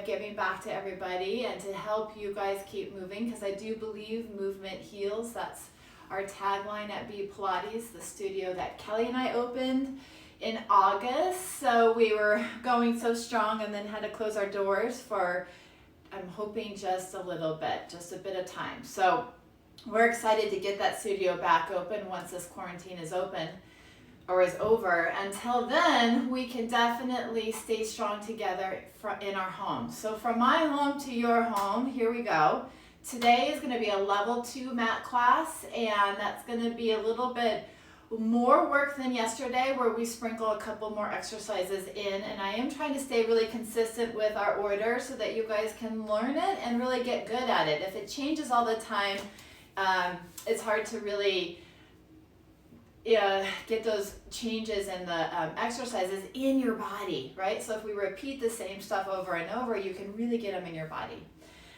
of giving back to everybody and to help you guys keep moving, because I do believe movement heals. That's our tagline at 𝓈𝒶𝓇𝒶, the studio that Kelly and I opened in August. So we were going so strong and then had to close our doors for, I'm hoping, just a little bit, just a bit of time. So we're excited to get that studio back open once this quarantine is open or is over. Until then, we can definitely stay strong together in our home. So from my home to your home, here we go. Today is going to be a level 2 mat class, and that's going to be a little bit more work than yesterday, where we sprinkle a couple more exercises in, and I am trying to stay really consistent with our order so that you guys can learn it and really get good at it. If it changes all the time, it's hard to really get those changes in the exercises in your body, right? So if we repeat the same stuff over and over, you can really get them in your body.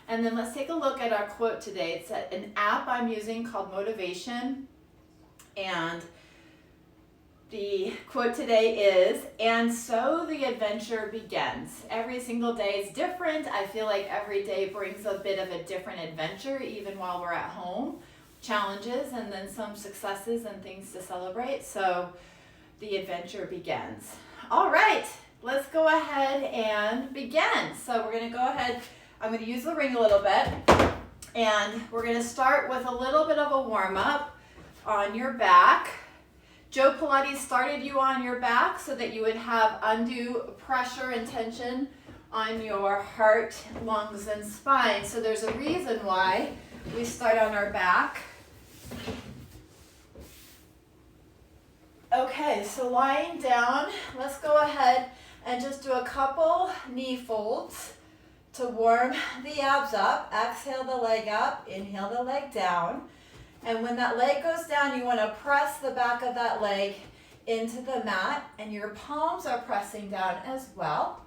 And then let's take a look at our quote today. It's an app I'm using called Motivation, and the quote today is, "And so the adventure begins." Every single day is different. I feel like every day brings a bit of a different adventure, even while we're at home. Challenges and then some successes and things to celebrate. So the adventure begins. All right, let's go ahead and begin. So we're going to go ahead. I'm going to use the ring a little bit, and we're going to start with a little bit of a warm-up on your back. Joe Pilates started you on your back so that you would have undue pressure and tension on your heart, lungs, and spine. So there's a reason why we start on our back. Okay, so lying down, let's go ahead and just do a couple knee folds to warm the abs up. Exhale the leg up, inhale the leg down. And when that leg goes down, you want to press the back of that leg into the mat, and your palms are pressing down as well.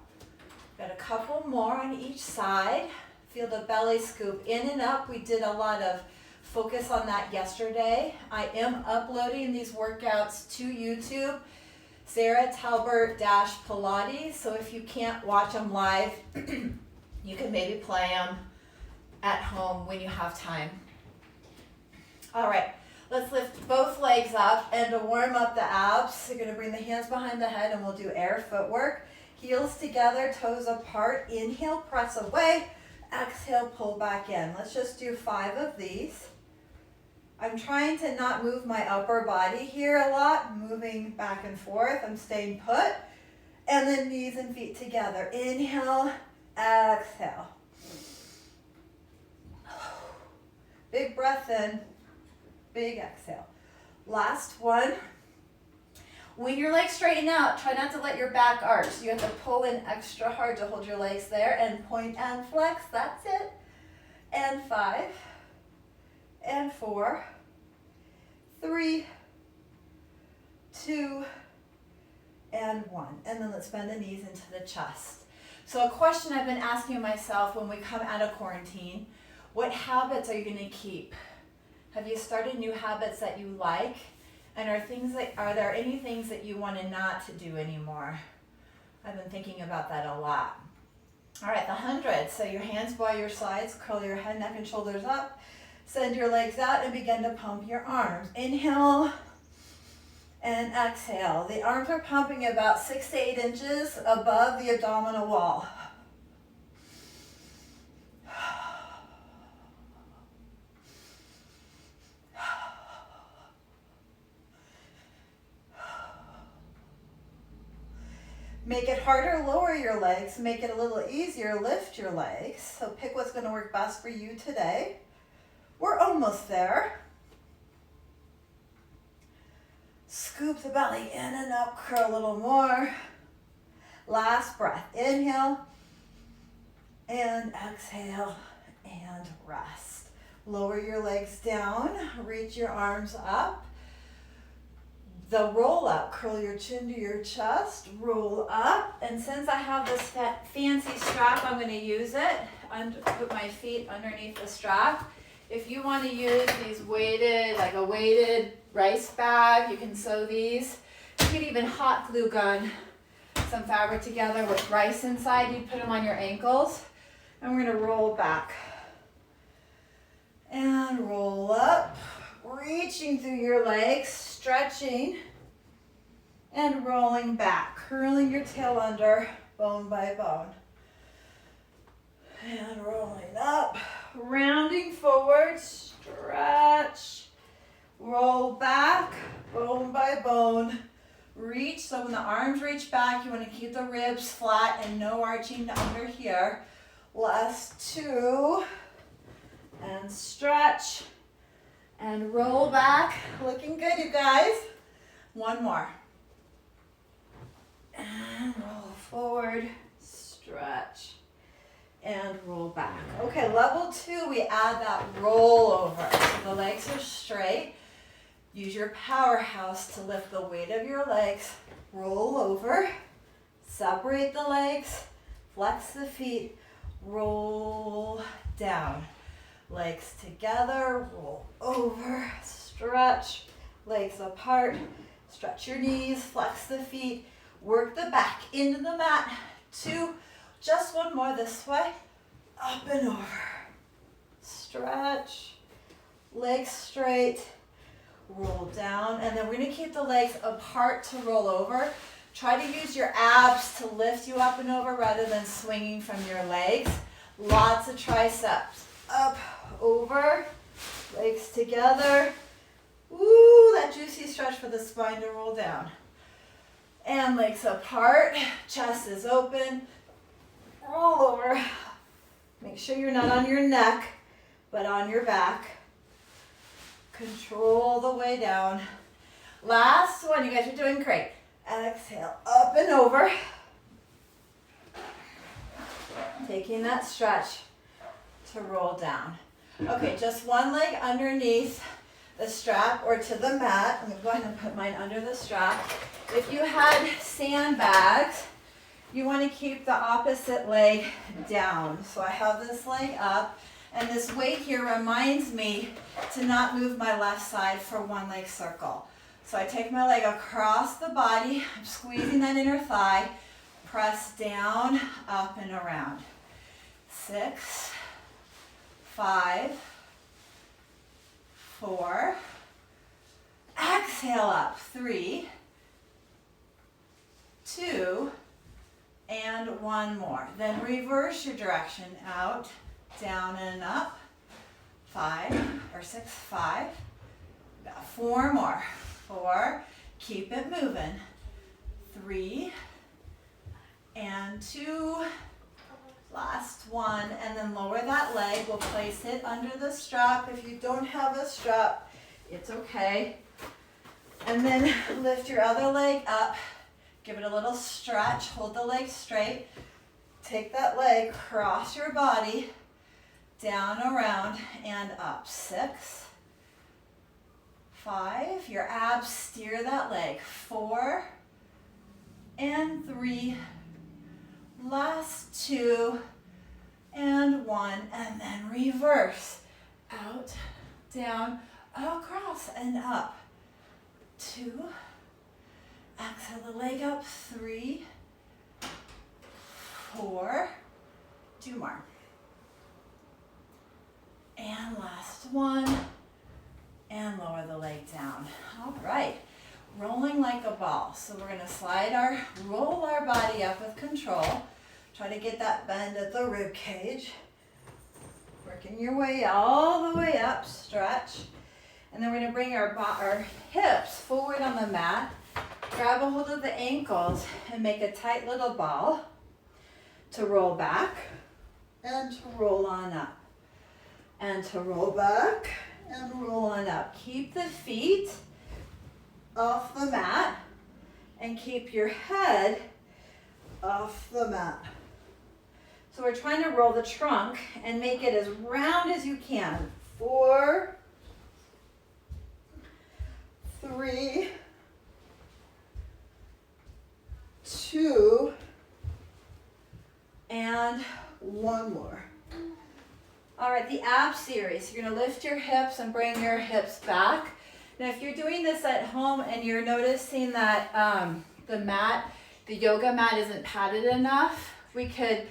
Got a couple more on each side. Feel the belly scoop in and up. We did a lot of focus on that yesterday. I am uploading these workouts to YouTube, Sarah Talbert Pilates. So if you can't watch them live, you can maybe play them at home when you have time. All right, let's lift both legs up, and to warm up the abs, you're going to bring the hands behind the head, and we'll do air footwork. Heels together, toes apart. Inhale, press away. Exhale, pull back in. Let's just do 5 of these. I'm trying to not move my upper body here a lot, moving back and forth. I'm staying put. And then knees and feet together. Inhale, exhale. Big breath in, big exhale. Last one. When your legs straighten out, try not to let your back arch. You have to pull in extra hard to hold your legs there, and point and flex. That's it. And 5, and 4, 3, 2, and 1. And then let's bend the knees into the chest. So a question I've been asking myself when we come out of quarantine: what habits are you going to keep? Have you started new habits that you like? And are there any things that you want to not to do anymore? I've been thinking about that a lot. All right, the 100. So your hands by your sides, curl your head, neck, and shoulders up. Send your legs out and begin to pump your arms. Inhale and exhale. The arms are pumping about 6 to 8 inches above the abdominal wall. Make it harder, lower your legs. Make it a little easier, lift your legs. So pick what's going to work best for you today. We're almost there. Scoop the belly in and up, curl a little more. Last breath. Inhale and exhale and rest. Lower your legs down, reach your arms up. The roll up, curl your chin to your chest, roll up. And since I have this fancy strap, I'm going to use it. Put my feet underneath the strap. If you want to use these weighted, like a weighted rice bag, you can sew these. You can even hot glue gun some fabric together with rice inside. You put them on your ankles. And we're going to roll back. And roll up, reaching through your legs, stretching, and rolling back, curling your tail under, bone by bone. And rolling up, rounding forward, stretch, roll back, bone by bone, reach. So when the arms reach back, you want to keep the ribs flat and no arching under here. Last two. And stretch and roll back. Looking good, you guys. One more. And roll forward, stretch, and roll back. Okay, level 2, we add that roll over. So the legs are straight. Use your powerhouse to lift the weight of your legs. Roll over, separate the legs, flex the feet, roll down. Legs together, roll over, stretch, legs apart, stretch your knees, flex the feet, work the back into the mat. 2, just one more this way, up and over. Stretch, legs straight, roll down, and then we're going to keep the legs apart to roll over. Try to use your abs to lift you up and over rather than swinging from your legs. Lots of triceps. Up, over, legs together. Ooh, that juicy stretch for the spine to roll down. And legs apart, chest is open. Roll over. Make sure you're not on your neck, but on your back. Control the way down. Last one, you guys are doing great. Exhale, up and over. Taking that stretch to roll down. Okay, just one leg underneath the strap or to the mat. I'm going to go ahead and put mine under the strap. If you had sandbags, you want to keep the opposite leg down. So I have this leg up, and this weight here reminds me to not move my left side for one leg circle. So I take my leg across the body, I'm squeezing that inner thigh, press down, up and around. 6, 5, 4, exhale up, 3, 2, and one more. Then reverse your direction, out, down and up, 5 or 6, 5, got 4 more, 4, keep it moving, 3, and 2, last one, and then lower that leg. We'll place it under the strap. If you don't have a strap, it's okay. And then lift your other leg up, give it a little stretch, hold the leg straight, take that leg, cross your body, down, around, and up. 6, 5, your abs steer that leg, 4, and 3, last 2, and 1, and then reverse, out, down, across, and up, 2, exhale the leg up, 3, 4, 2 more, and last 1, and lower the leg down. All right, rolling like a ball. So we're going to roll our body up with control. Try to get that bend at the rib cage. Working your way all the way up, stretch. And then we're going to bring our hips forward on the mat. Grab a hold of the ankles and make a tight little ball to roll back and to roll on up. And to roll back and roll on up. Keep the feet off the mat and keep your head off the mat. So we're trying to roll the trunk and make it as round as you can. 4, 3, 2, and 1 more. All right, the ab series. You're going to lift your hips and bring your hips back. Now, if you're doing this at home and you're noticing that the mat the yoga mat isn't padded enough, we could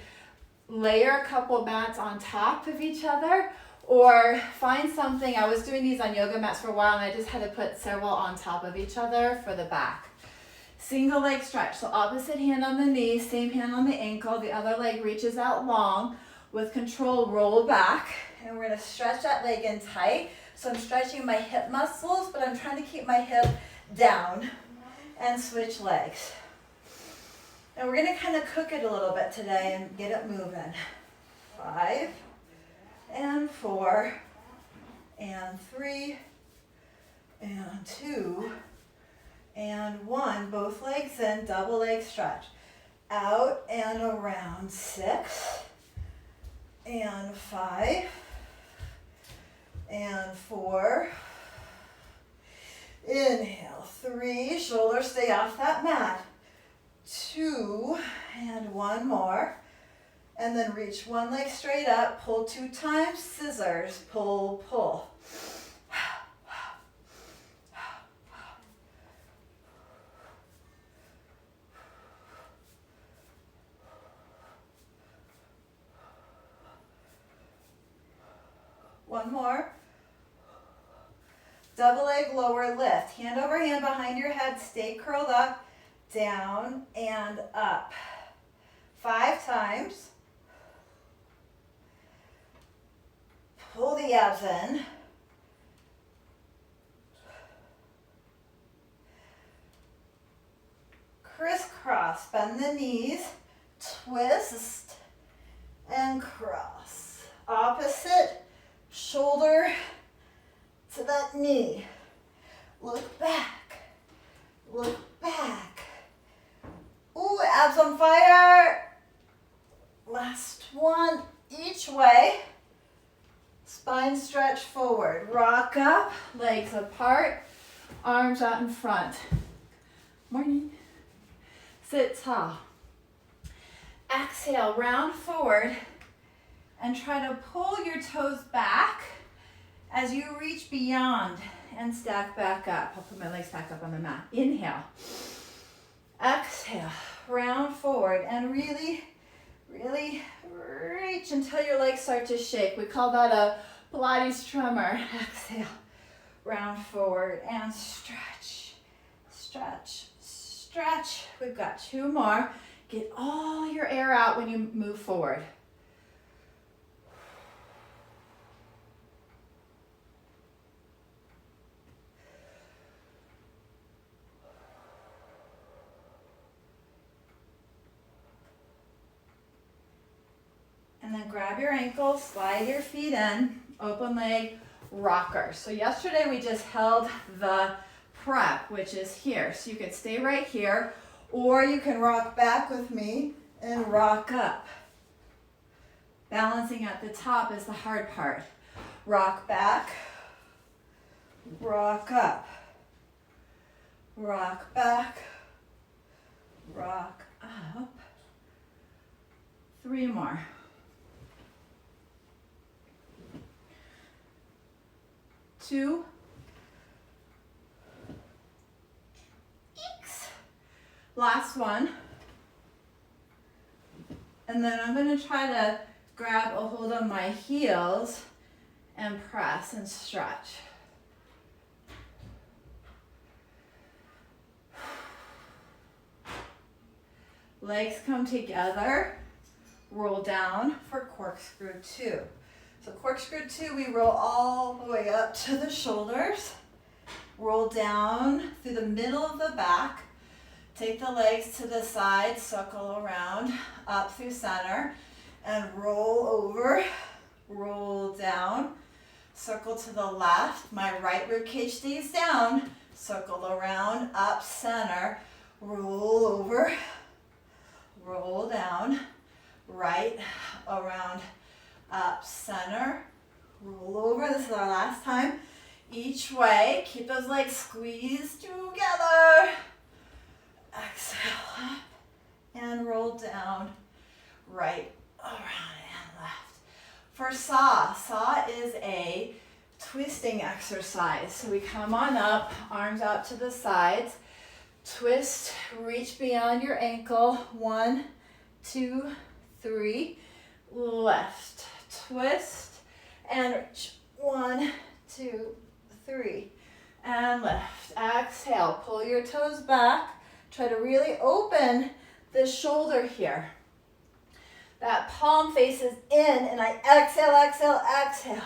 layer a couple mats on top of each other, or find something. I was doing these on yoga mats for a while, and I just had to put several on top of each other for the back. Single leg stretch, so opposite hand on the knee, same hand on the ankle, the other leg reaches out long. With control, roll back, and we're gonna stretch that leg in tight. So I'm stretching my hip muscles, but I'm trying to keep my hip down, and switch legs. And we're gonna kind of cook it a little bit today and get it moving. 5, and 4, and 3, and 2, and 1. Both legs in, double leg stretch. Out and around. 6, and 5, and 4. Inhale, 3, shoulders stay off that mat. 2, and 1 more. And then reach one leg straight up, pull 2 times, scissors, pull, pull. One more. Double leg lower lift. Hand over hand behind your head. Stay curled up. Down and up. 5 times. Pull the abs in. Crisscross. Bend the knees. Twist and cross. Opposite shoulder to that knee. Look back. Look back. Ooh, abs on fire. Last one each way. Spine stretch forward. Rock up, legs apart, arms out in front. Morning. Sit tall. Exhale, round forward, and try to pull your toes back as you reach beyond and stack back up. I'll put my legs back up on the mat. Inhale. Exhale, round forward, and really, really reach until your legs start to shake. We call that a Pilates tremor. Exhale, round forward, and stretch, stretch, stretch. We've got 2 more. Get all your air out when you move forward. And then grab your ankles, slide your feet in, open leg rocker. So yesterday we just held the prep, which is here. So you could stay right here, or you can rock back with me and rock up. Balancing at the top is the hard part. Rock back, rock up, rock back, rock up. 3 more. Two. Eeks. Last one. And then I'm going to try to grab a hold of my heels and press and stretch. Legs come together, roll down for corkscrew 2. So corkscrew 2, we roll all the way up to the shoulders, roll down through the middle of the back, take the legs to the side, circle around, up through center, and roll over, roll down, circle to the left, my right rib cage stays down, circle around, up center, roll over, roll down, right, around, up center, roll over. This is our last time. Each way, keep those legs squeezed together. Exhale up and roll down, right, around and left. For saw is a twisting exercise. So we come on up, arms out to the sides, Twist, reach beyond your ankle. 1, 2, 3. Left, twist, and reach. 1, 2, 3. And lift. Exhale, pull your toes back. Try to really open the shoulder here. That palm faces in, and I exhale, exhale, exhale.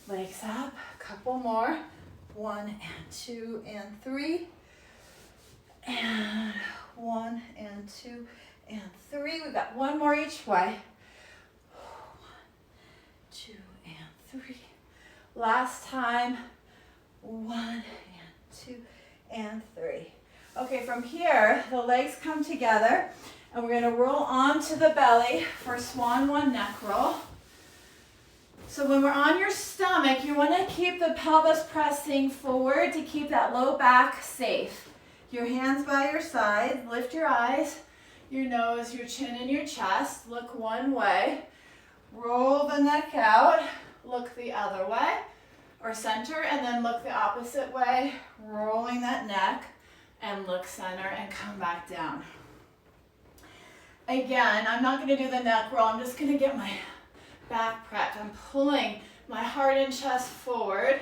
Legs up, a couple more. 1 and 2 and 3. And 1 and 2 and 3. We've got one more each way. 1, 2 and 3. Last time. 1 and 2 and 3. Okay, from here, the legs come together, and we're going to roll onto the belly for Swan 1 neck roll. So when we're on your stomach, you want to keep the pelvis pressing forward to keep that low back safe. Your hands by your side, lift your eyes, your nose, your chin, and your chest. Look one way. Roll the neck out. Look the other way, or center, and then look the opposite way. Rolling that neck, and look center, and come back down. Again, I'm not going to do the neck roll. I'm just going to get my back prepped. I'm pulling my heart and chest forward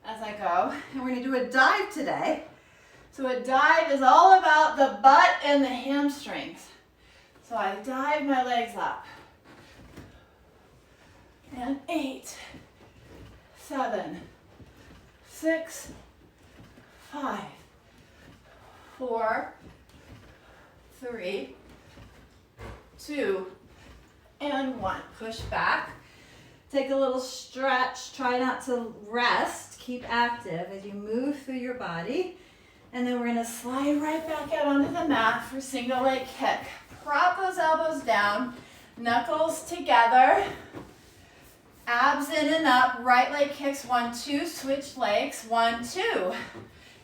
as I go. And we're going to do a dive today. So a dive is all about the butt and the hamstrings. So I dive my legs up. And 8, 7, 6, 5, 4, 3, 2, and 1. Push back. Take a little stretch. Try not to rest. Keep active as you move through your body. And then we're going to slide right back out onto the mat for single leg kick. Prop those elbows down. Knuckles together. Abs in and up. Right leg kicks. 1, 2. Switch legs. 1, 2.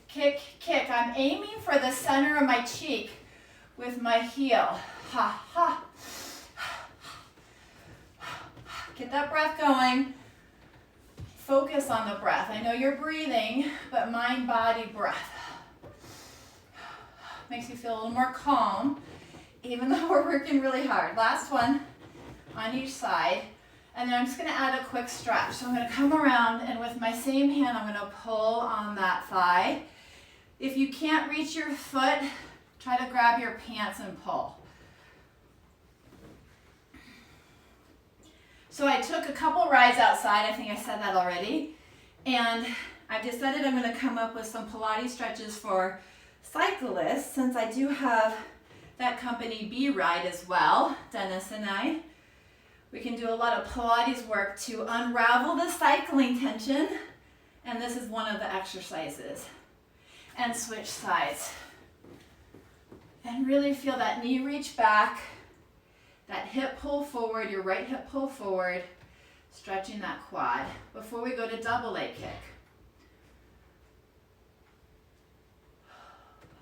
Kick, kick. I'm aiming for the center of my cheek with my heel. Ha, ha. Get that breath going. Focus on the breath. I know you're breathing, but mind, body, breath. Makes you feel a little more calm, even though we're working really hard. Last one on each side. And then I'm just going to add a quick stretch. So I'm going to come around, and with my same hand, I'm going to pull on that thigh. If you can't reach your foot, try to grab your pants and pull. So I took a couple rides outside. I think I said that already. And I've decided I'm going to come up with some Pilates stretches for cyclists, since I do have that company B ride as well, Dennis and I. We can do a lot of Pilates work to unravel the cycling tension, and this is one of the exercises. And switch sides. And really feel that knee reach back, that hip pull forward, your right hip pull forward, stretching that quad before we go to double leg kick.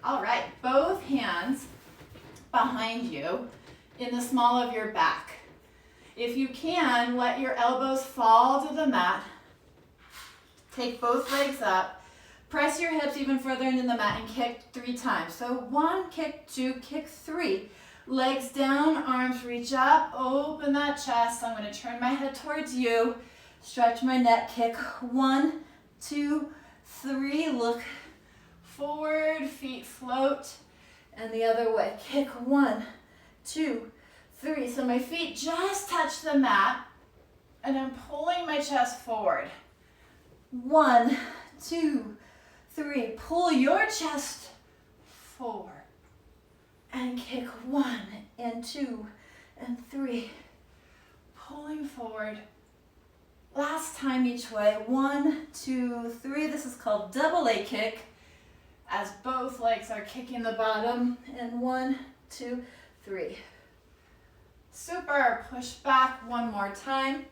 All right, both hands behind you in the small of your back. If you can, let your elbows fall to the mat. Take both legs up. Press your hips even further into the mat and kick 3 times. So 1, kick 2, kick 3. Legs down, arms reach up, open that chest. I'm going to turn my head towards you. Stretch my neck, kick 1, 2, 3. Look forward, feet float. And the other way, kick 1, 2, 3. So my feet just touch the mat, and I'm pulling my chest forward. 1, 2, 3. Pull your chest forward. And kick 1 and 2 and 3. Pulling forward. Last time each way. 1, 2, 3. This is called double leg kick, as both legs are kicking the bottom. And 1, 2, 3. Super. Push back one more time.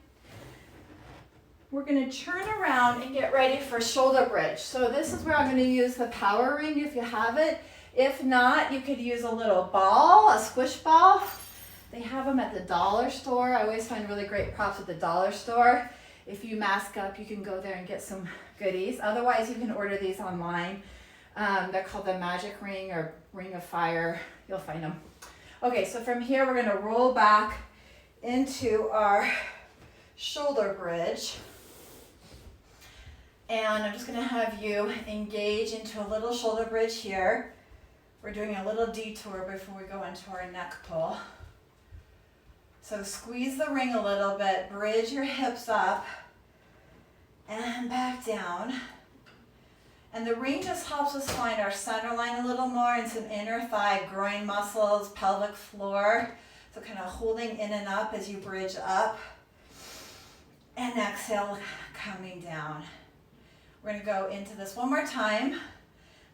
We're going to turn around and get ready for shoulder bridge. So this is where I'm going to use the power ring if you have it. If not, you could use a little ball, a squish ball. They have them at the dollar store. I always find really great props at the dollar store. If you mask up, you can go there and get some goodies. Otherwise, you can order these online. They're called the magic ring or ring of fire. You'll find them. Okay, so from here we're going to roll back into our shoulder bridge. And I'm just going to have you engage into a little shoulder bridge here. We're doing a little detour before we go into our neck pull. So squeeze the ring a little bit, bridge your hips up and back down. And the ring just helps us find our center line a little more and some inner thigh, groin muscles, pelvic floor. So kind of holding in and up as you bridge up. And exhale, coming down. We're going to go into this one more time,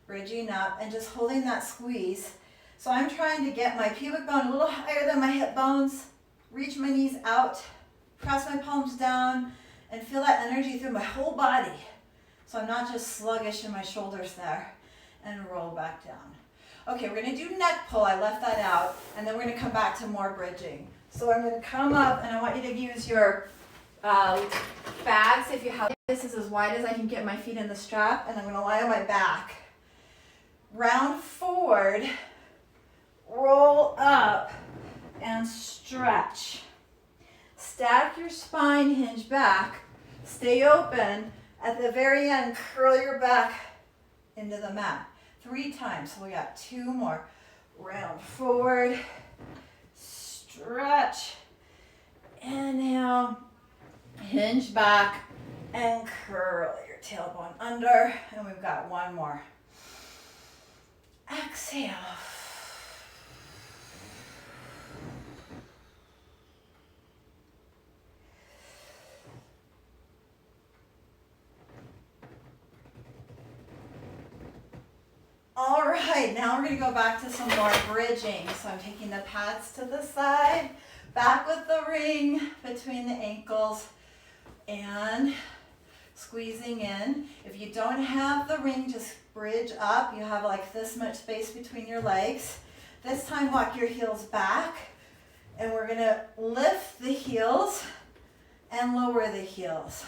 bridging up and just holding that squeeze. So I'm trying to get my pubic bone a little higher than my hip bones, reach my knees out, press my palms down, and feel that energy through my whole body. So I'm not just sluggish in my shoulders there, and roll back down. Okay, we're going to do neck pull. I left that out, and then we're going to come back to more bridging. So I'm going to come up, and I want you to use your bags if you have. This is as wide as I can get my feet in the strap, and I'm going to lie on my back. Round forward, roll up, and stretch. Stack your spine, hinge back, stay open. At the very end, curl your back into the mat. 3 times. So we got 2 more. Round forward, stretch, inhale, hinge back, and curl your tailbone under. And we've got 1 more. Exhale. All right, now we're going to go back to some more bridging. So I'm taking the pads to the side, back with the ring between the ankles, and squeezing in. If you don't have the ring, just bridge up. You have like this much space between your legs. This time walk your heels back, and we're going to lift the heels and lower the heels.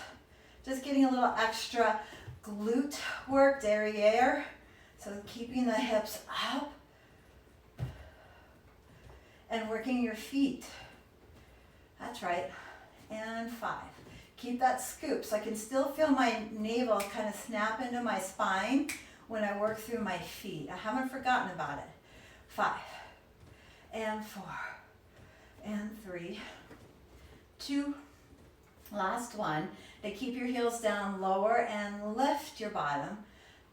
Just getting a little extra glute work, derriere. So keeping the hips up and working your feet. That's right. And 5. Keep that scoop so I can still feel my navel kind of snap into my spine when I work through my feet. I haven't forgotten about it. 5 and 4 and 3, 2, last one. To keep your heels down, lower and lift your bottom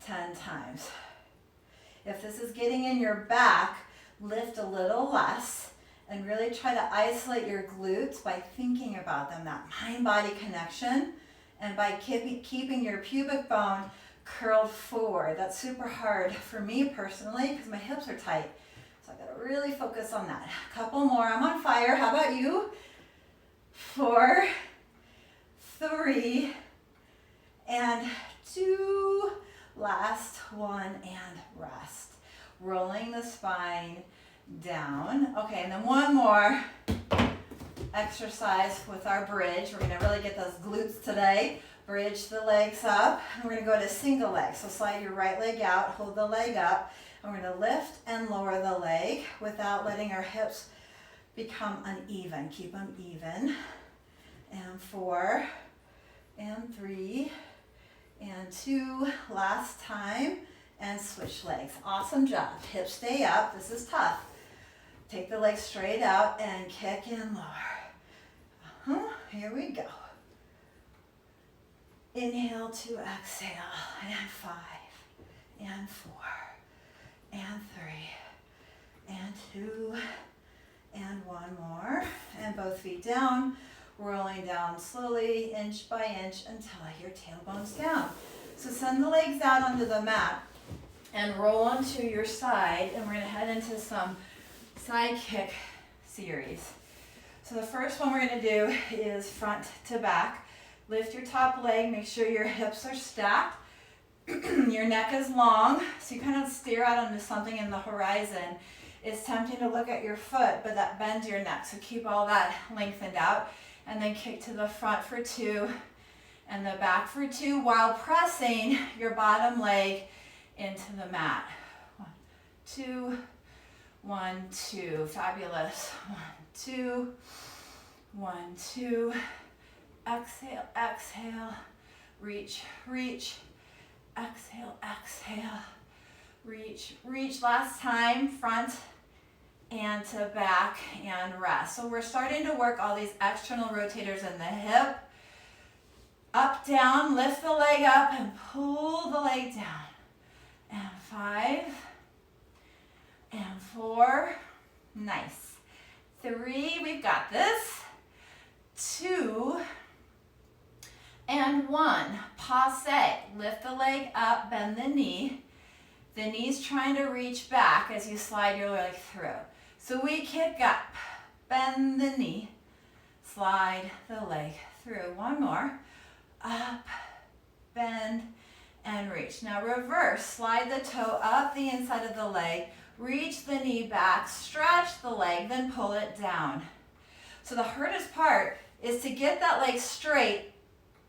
10 times. If this is getting in your back, lift a little less and really try to isolate your glutes by thinking about them, that mind-body connection, and by keeping your pubic bone curled forward. That's super hard for me personally because my hips are tight. So I've got to really focus on that. A couple more. I'm on fire. How about you? 4, 3, and 2. Last one, and rest. Rolling the spine down. Okay, and then one more exercise with our bridge. We're going to really get those glutes today. Bridge the legs up, and we're going to go to single leg. So slide your right leg out, hold the leg up, and we're going to lift and lower the leg without letting our hips become uneven. Keep them even. And 4, and 3, and 2, last time, and switch legs. Awesome job. Hips stay up. This is tough. Take the legs straight out and kick and lower. Here we go. Inhale to exhale, and 5, and 4, and 3, and 2, and 1 more, and both feet down. Rolling down slowly, inch by inch, until your tailbone's down. So send the legs out onto the mat and roll onto your side, and we're going to head into some side kick series. So the first one we're going to do is front to back. Lift your top leg, make sure your hips are stacked. Your neck is long, so you kind of stare out onto something in the horizon. It's tempting to look at your foot, but that bends your neck, so keep all that lengthened out. And then kick to the front for 2 and the back for 2 while pressing your bottom leg into the mat. 1, 2, 1, 2. Fabulous. 1, 2, 1, 2. Exhale, exhale. Reach, reach. Exhale, exhale. Reach, reach. Last time, front and to back and rest. So we're starting to work all these external rotators in the hip. Up, down, lift the leg up and pull the leg down. And 5 and 4. Nice. 3, we've got this. 2 and 1. Passe. Lift the leg up, bend the knee. The knee's trying to reach back as you slide your leg through. So we kick up, bend the knee, slide the leg through. One more. Up, bend, and reach. Now reverse. Slide the toe up the inside of the leg, reach the knee back, stretch the leg, then pull it down. So the hardest part is to get that leg straight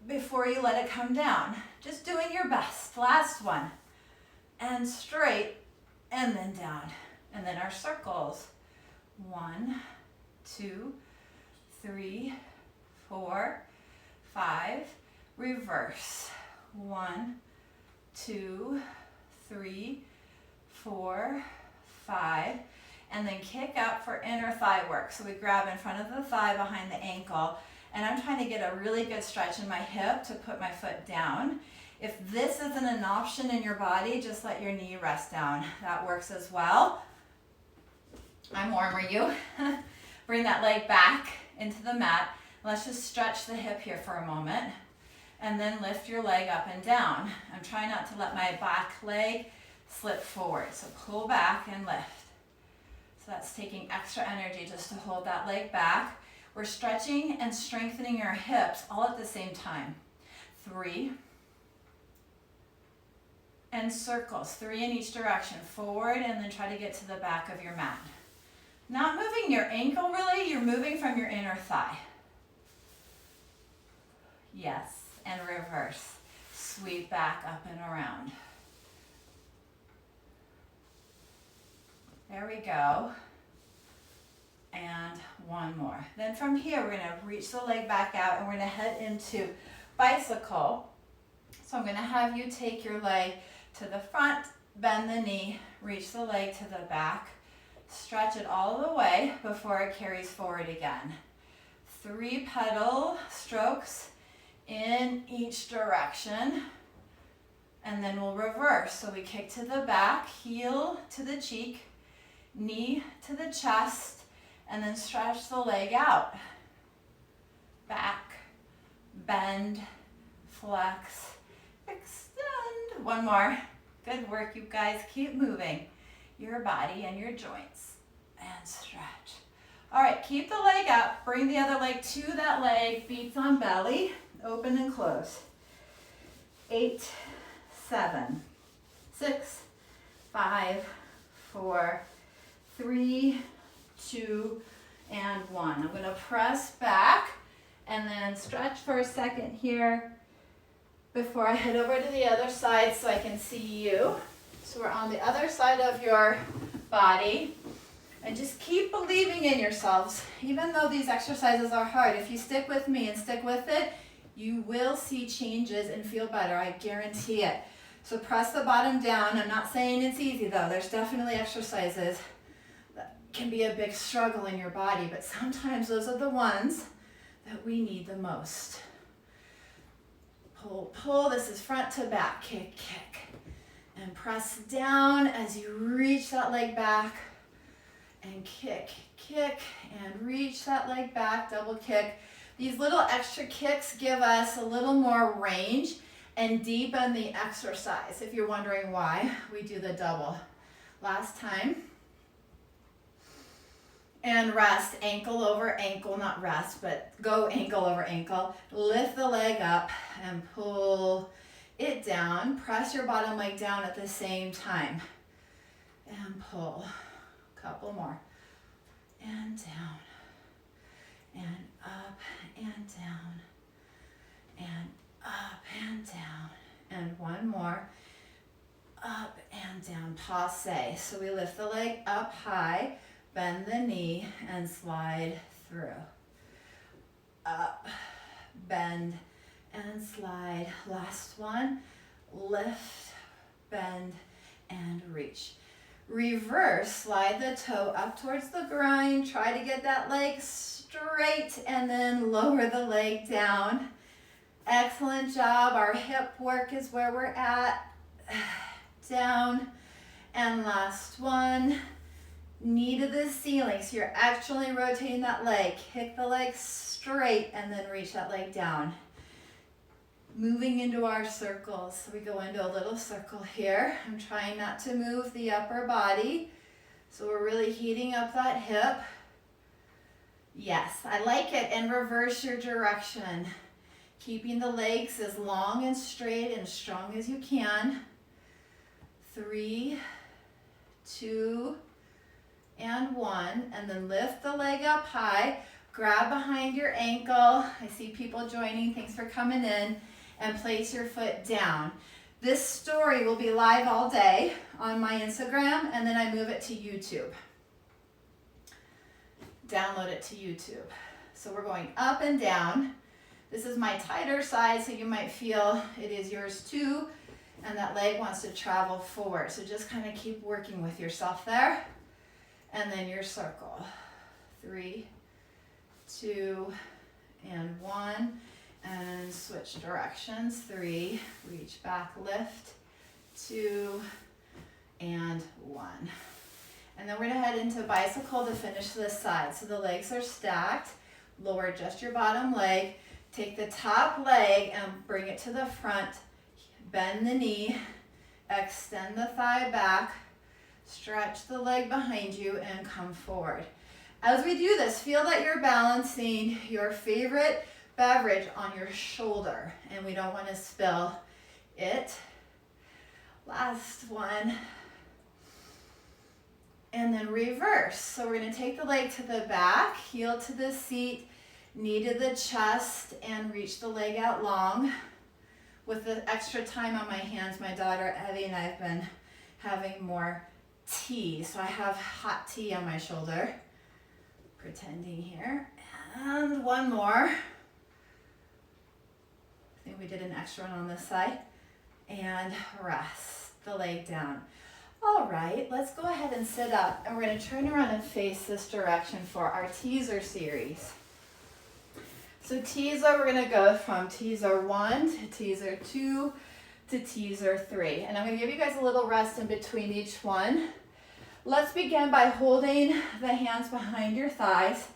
before you let it come down. Just doing your best. Last one. And straight, and then down. And then our circles. 1, 2, 3, 4, 5. Reverse. 1, 2, 3, 4, 5. And then kick up for inner thigh work. So we grab in front of the thigh behind the ankle. And I'm trying to get a really good stretch in my hip to put my foot down. If this isn't an option in your body, just let your knee rest down. That works as well. I'm warmer you. Bring that leg back into the mat. Let's just stretch the hip here for a moment. And then lift your leg up and down. I'm trying not to let my back leg slip forward. So pull back and lift. So that's taking extra energy just to hold that leg back. We're stretching and strengthening our hips all at the same time. 3. And circles, 3 in each direction, forward, and then try to get to the back of your mat. Not moving your ankle really, you're moving from your inner thigh. Yes, and reverse. Sweep back up and around. There we go. And one more. Then from here, we're gonna reach the leg back out and we're gonna head into bicycle. So I'm gonna have you take your leg to the front, bend the knee, reach the leg to the back, stretch it all the way before it carries forward again. 3 pedal strokes in each direction, and then we'll reverse. So we kick to the back, heel to the cheek, knee to the chest, and then stretch the leg out. Back, bend, flex, extend. One more. Good work, you guys. Keep moving your body and your joints. And stretch. All right, keep the leg up. Bring the other leg to that leg. Feet on belly. Open and close. 8, 7, 6, 5, 4, 3, 2, and 1. I'm going to press back and then stretch for a second here before I head over to the other side so I can see you. So we're on the other side of your body. And just keep believing in yourselves. Even though these exercises are hard, if you stick with me and stick with it, you will see changes and feel better. I guarantee it. So press the bottom down. I'm not saying it's easy though. There's definitely exercises that can be a big struggle in your body, but sometimes those are the ones that we need the most. Pull, pull. This is front to back. Kick, kick. And press down as you reach that leg back. And kick, kick, and reach that leg back, double kick. These little extra kicks give us a little more range and deepen the exercise. If you're wondering why we do the double. Last time. And rest, ankle over ankle, not rest, but go ankle over ankle. Lift the leg up and pull it down. Press your bottom leg down at the same time. And pull. Couple more. And down. And up and down. And up and down. And one more. Up down, passe. So we lift the leg up high, bend the knee, and slide through. Up, bend, and slide. Last one, lift, bend, and reach. Reverse, slide the toe up towards the groin. Try to get that leg straight and then lower the leg down. Excellent job. Our hip work is where we're at. Down. And last one, knee to the ceiling. So you're actually rotating that leg. Kick the leg straight and then reach that leg down. Moving into our circles. So we go into a little circle here. I'm trying not to move the upper body. So we're really heating up that hip. Yes, I like it. And reverse your direction. Keeping the legs as long and straight and strong as you can. 3, 2, and 1. And then lift the leg up high. Grab behind your ankle. I see people joining. Thanks for coming in. And place your foot down. This story will be live all day on my Instagram, and then I move it to YouTube. Download it to YouTube. So we're going up and down. This is my tighter side, so you might feel it is yours too, and that leg wants to travel forward. So just kind of keep working with yourself there. And then your circle. 3, 2, and 1. And switch directions. 3, reach back, lift, 2, and 1. And then we're gonna head into bicycle to finish this side. So the legs are stacked. Lower just your bottom leg. Take the top leg and bring it to the front. Bend the knee, extend the thigh back, stretch the leg behind you, and come forward. As we do this, feel that you're balancing your favorite beverage on your shoulder, and we don't want to spill it. Last one. And then reverse. So we're going to take the leg to the back, heel to the seat, knee to the chest, and reach the leg out long. With the extra time on my hands, my daughter Evie and I have been having more tea. So I have hot tea on my shoulder. Pretending here. And one more. I think we did an extra one on this side. And rest the leg down. All right, let's go ahead and sit up, and we're going to turn around and face this direction for our teaser series. So teaser, we're going to go from teaser 1 to teaser 2 to teaser 3. And I'm going to give you guys a little rest in between each one. Let's begin by holding the hands behind your thighs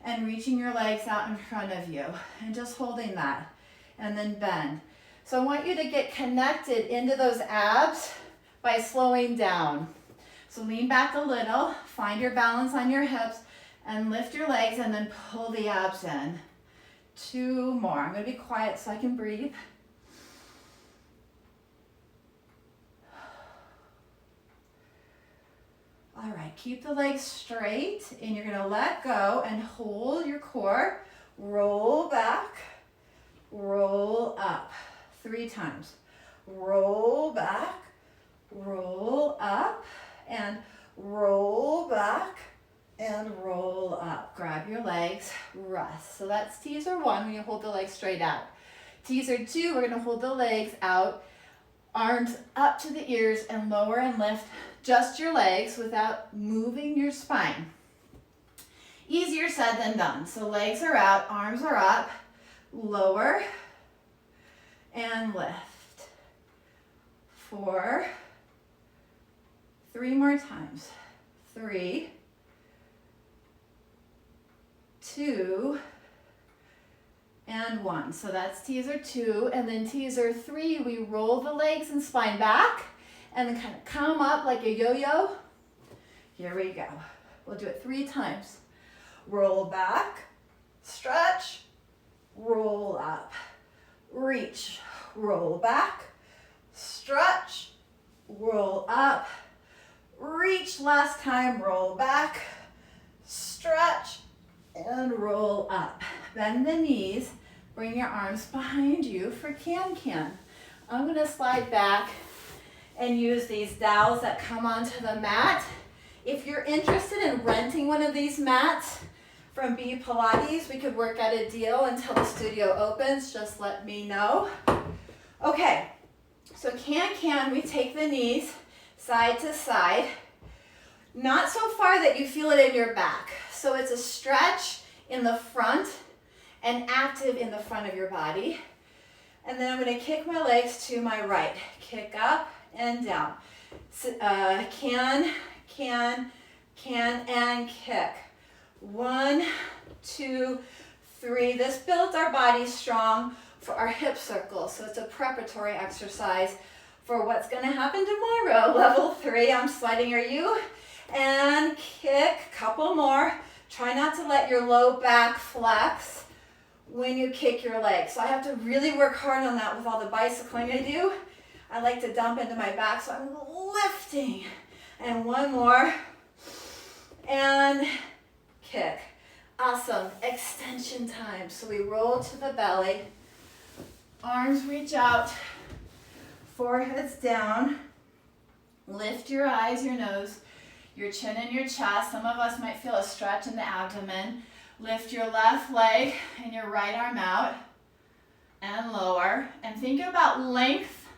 and reaching your legs out in front of you, and just holding that. And then bend. So I want you to get connected into those abs by slowing down. So lean back a little, find your balance on your hips, and lift your legs, and then pull the abs in. 2 more. I'm going to be quiet so I can breathe. All right, keep the legs straight, and you're going to let go and hold your core. Roll back. Roll up. 3 times. Roll back, roll up, and roll back, and roll up. Grab your legs, rest. So that's teaser 1, when you hold the legs straight out. Teaser 2, we're going to hold the legs out, arms up to the ears, and lower and lift just your legs without moving your spine. Easier said than done. So legs are out, arms are up. Lower and lift. 4, 3 more times. 3, 2, and 1. So that's teaser 2. And then teaser 3, we roll the legs and spine back and then kind of come up like a yo-yo. Here we go. We'll do it 3 times. Roll back, stretch, roll up, reach, roll back, stretch, roll up, reach. Last time, roll back, stretch, and roll up. Bend the knees, bring your arms behind you for can-can. I'm going to slide back and use these dowels that come onto the mat. If you're interested in renting one of these mats from B Pilates, we could work out a deal until the studio opens. Just let me know. Okay, so can, we take the knees side to side. Not so far that you feel it in your back. So it's a stretch in the front and active in the front of your body. And then I'm going to kick my legs to my right. Kick up and down. Can, and kick. 1, 2, 3. This builds our body strong for our hip circles. So it's a preparatory exercise for what's going to happen tomorrow. Level 3, I'm sweating, are you? And kick, couple more. Try not to let your low back flex when you kick your legs. So I have to really work hard on that with all the bicycling I do. I like to dump into my back, so I'm lifting. And one more. And kick. Awesome. Extension time. So we roll to the belly. Arms reach out. Forehead's down. Lift your eyes, your nose, your chin and your chest. Some of us might feel a stretch in the abdomen. Lift your left leg and your right arm out and lower. And think about length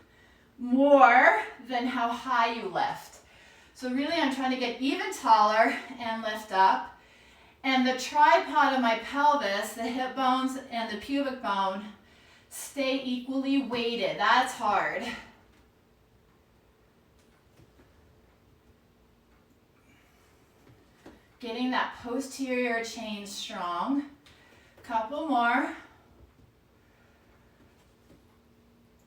more than how high you lift. So really I'm trying to get even taller and lift up. And the tripod of my pelvis, the hip bones and the pubic bone, stay equally weighted. That's hard. Getting that posterior chain strong. Couple more.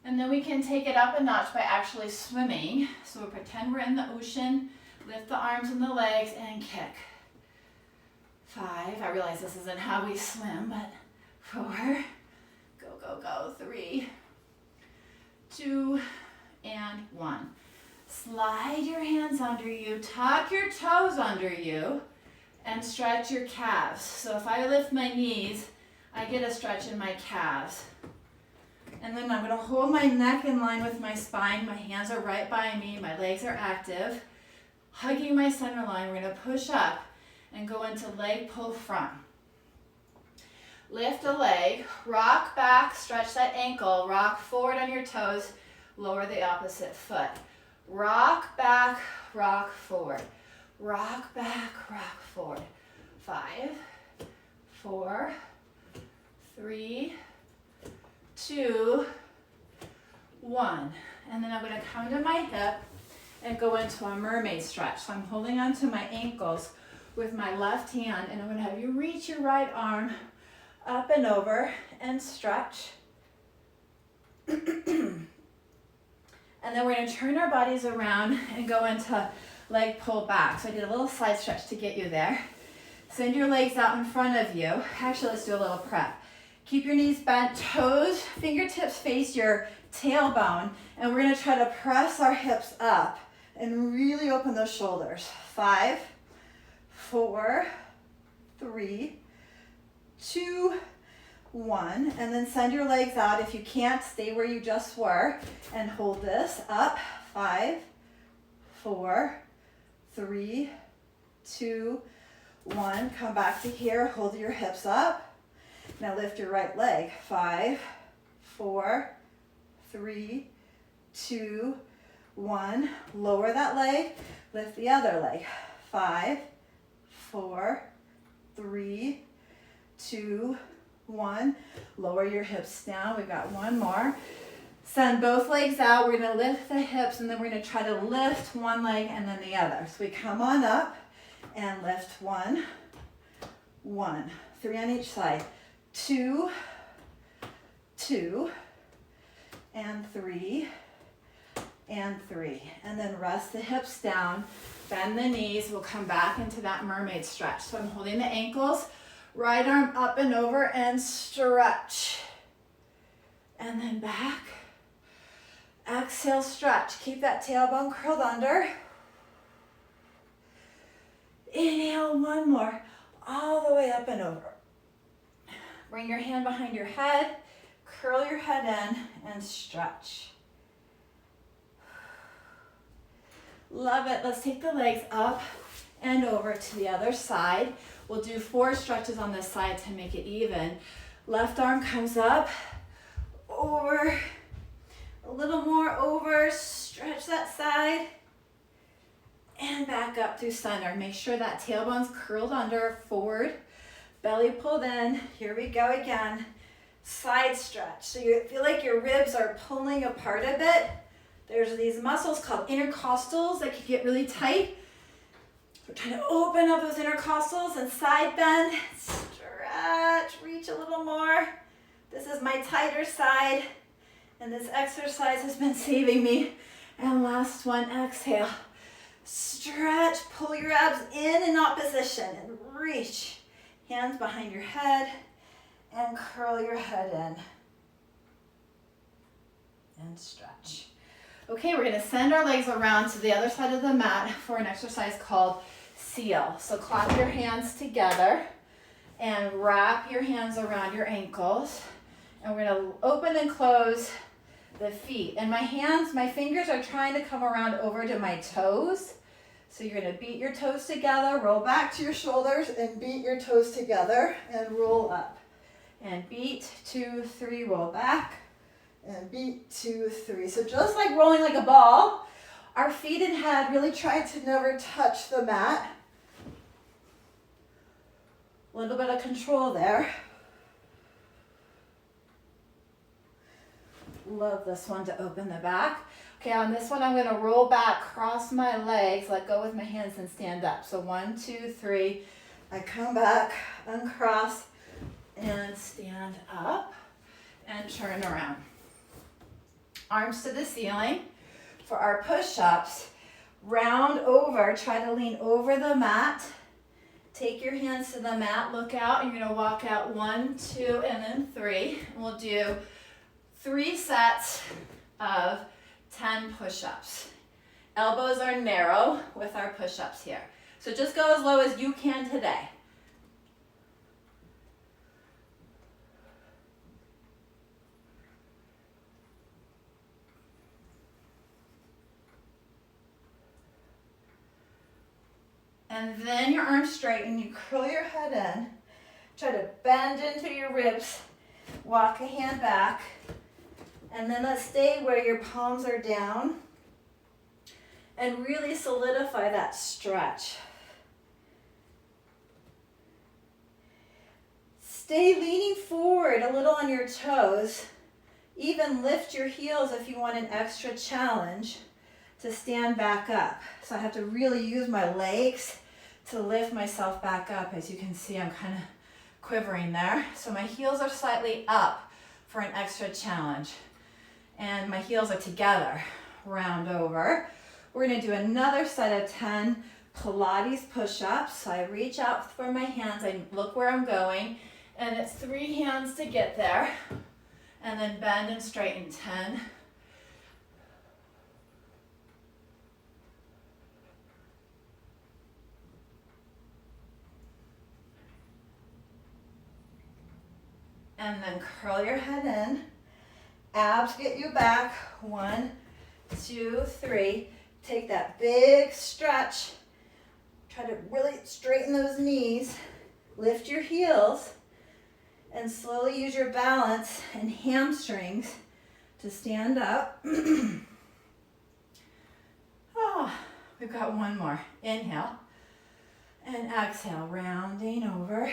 And then we can take it up a notch by actually swimming. So we'll pretend we're in the ocean, lift the arms and the legs, and kick. 5, I realize this isn't how we swim, but 4, go, go, go, 3, 2, and 1. Slide your hands under you, tuck your toes under you, and stretch your calves. So if I lift my knees, I get a stretch in my calves. And then I'm going to hold my neck in line with my spine. My hands are right by me. My legs are active. Hugging my center line, we're going to push up and go into leg pull front. Lift a leg, rock back, stretch that ankle, rock forward on your toes, lower the opposite foot. Rock back, rock forward. Rock back, rock forward. 5, 4, 3, 2, 1. And then I'm going to come to my hip and go into a mermaid stretch. So I'm holding onto my ankles with my left hand, and I'm going to have you reach your right arm up and over and stretch. And then we're going to turn our bodies around and go into leg pull back. So I did a little side stretch to get you there. Send your legs out in front of you. Actually, let's do a little prep. Keep your knees bent, toes, fingertips face your tailbone, and we're going to try to press our hips up and really open those shoulders. 5, 4, 3, 2, 1, and then send your legs out. If you can't, stay where you just were and hold this up. 5, 4, 3, 2, 1. Come back to here, hold your hips up. Now lift your right leg. 5, 4, 3, 2, 1. Lower that leg, lift the other leg. 5, 4, 3, 2, 1. Lower your hips down. We've got one more. Send both legs out. We're going to lift the hips, and then we're going to try to lift one leg and then the other. So we come on up and lift 1, 1. 3 on each side. 2, 2, and 3, and 3. And then rest the hips down, bend the knees. We'll come back into that mermaid stretch. So I'm holding the ankles, right arm up and over, and stretch. And then back. Exhale, stretch. Keep that tailbone curled under. Inhale, one more, all the way up and over. Bring your hand behind your head, curl your head in, and stretch. Love it. Let's take the legs up and over to the other side. We'll do 4 stretches on this side to make it even. Left arm comes up, over, a little more over, stretch that side, and back up through center. Make sure that tailbone's curled under, forward, belly pulled in. Here we go again. Side stretch. So you feel like your ribs are pulling apart a bit. There's these muscles called intercostals that can get really tight. We're trying to open up those intercostals and side bend, stretch, reach a little more. This is my tighter side, and this exercise has been saving me. And last one, exhale. Stretch, pull your abs in opposition and reach. Hands behind your head and curl your head in. And stretch. Okay, we're gonna send our legs around to the other side of the mat for an exercise called seal. So clasp your hands together and wrap your hands around your ankles. And we're gonna open and close the feet. And my fingers are trying to come around over to my toes. So you're gonna beat your toes together, roll back to your shoulders, and beat your toes together and roll up. And beat, 2, 3, roll back. And beat, 2, 3. So just like rolling like a ball, our feet and head really try to never touch the mat. A little bit of control there. Love this one to open the back. Okay, on this one, I'm gonna roll back, cross my legs, let go with my hands and stand up. So 1, 2, 3, I come back, uncross, and stand up, and turn around. Arms to the ceiling. For our push-ups, round over, try to lean over the mat. Take your hands to the mat, look out, and you're gonna walk out 1, 2, and then 3. And we'll do 3 sets of 10 push-ups. Elbows are narrow with our push-ups here. So just go as low as you can today. And then your arms straighten, you curl your head in, try to bend into your ribs, walk a hand back, and then let's stay where your palms are down and really solidify that stretch. Stay leaning forward a little on your toes, even lift your heels if you want an extra challenge to stand back up. So I have to really use my legs to lift myself back up. As you can see, I'm kind of quivering there. So my heels are slightly up for an extra challenge. And my heels are together, round over. We're gonna do another set of 10 Pilates push-ups. So I reach out for my hands, I look where I'm going, and it's 3 hands to get there. And then bend and straighten, 10. And then curl your head in. Abs get you back. 1, 2, 3. Take that big stretch. Try to really straighten those knees. Lift your heels. And slowly use your balance and hamstrings to stand up. We've got one more. Inhale. And exhale, rounding over.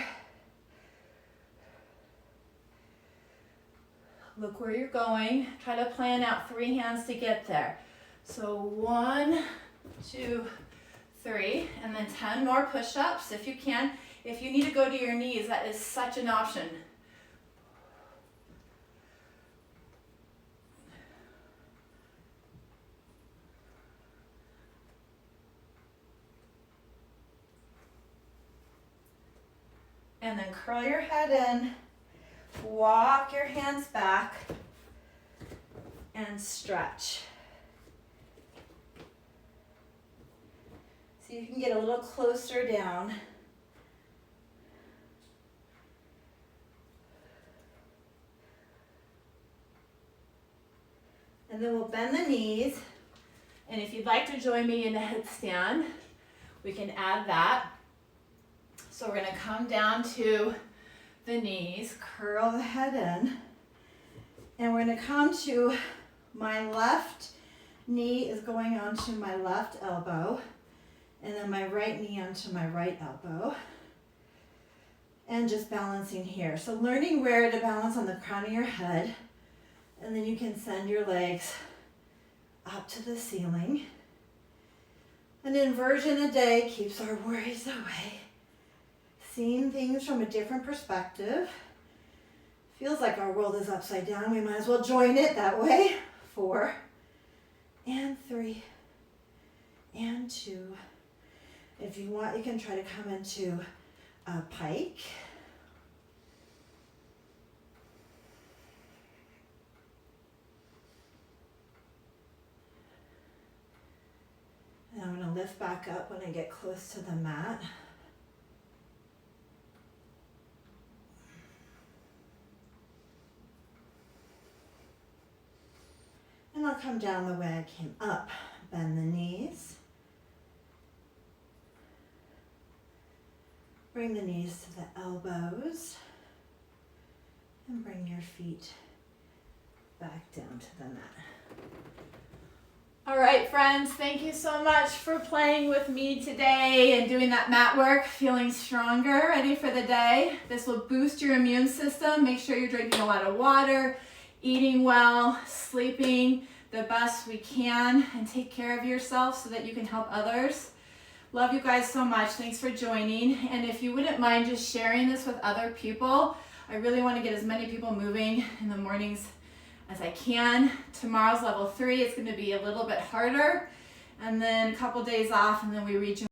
Look where you're going. Try to plan out 3 hands to get there. So 1, 2, 3, and then 10 more push-ups if you can. If you need to go to your knees, that is such an option. And then curl your head in. Walk your hands back and stretch. So you can get a little closer down. And then we'll bend the knees, And if you'd like to join me in a headstand, we can add that. So we're going to come down to the knees, curl the head in, and we're going to come to my left knee is going onto my left elbow, and then my right knee onto my right elbow, and just balancing here. So learning where to balance on the crown of your head, and then you can send your legs up to the ceiling. An inversion a day keeps our worries away. Seeing things from a different perspective. Feels like our world is upside down. We might as well join it that way. 4 and 3 and 2. If you want, you can try to come into a pike. And I'm going to lift back up when I get close to the mat. And I'll come down the way I came up. Bend the knees. Bring the knees to the elbows. And bring your feet back down to the mat. All right, friends, thank you so much for playing with me today and doing that mat work, feeling stronger, ready for the day. This will boost your immune system. Make sure you're drinking a lot of water, eating well, sleeping the best we can, and take care of yourself so that you can help others. Love you guys so much. Thanks for joining. And if you wouldn't mind just sharing this with other people, I really want to get as many people moving in the mornings as I can. Tomorrow's level 3. It's going to be a little bit harder, and then a couple days off, and then we reach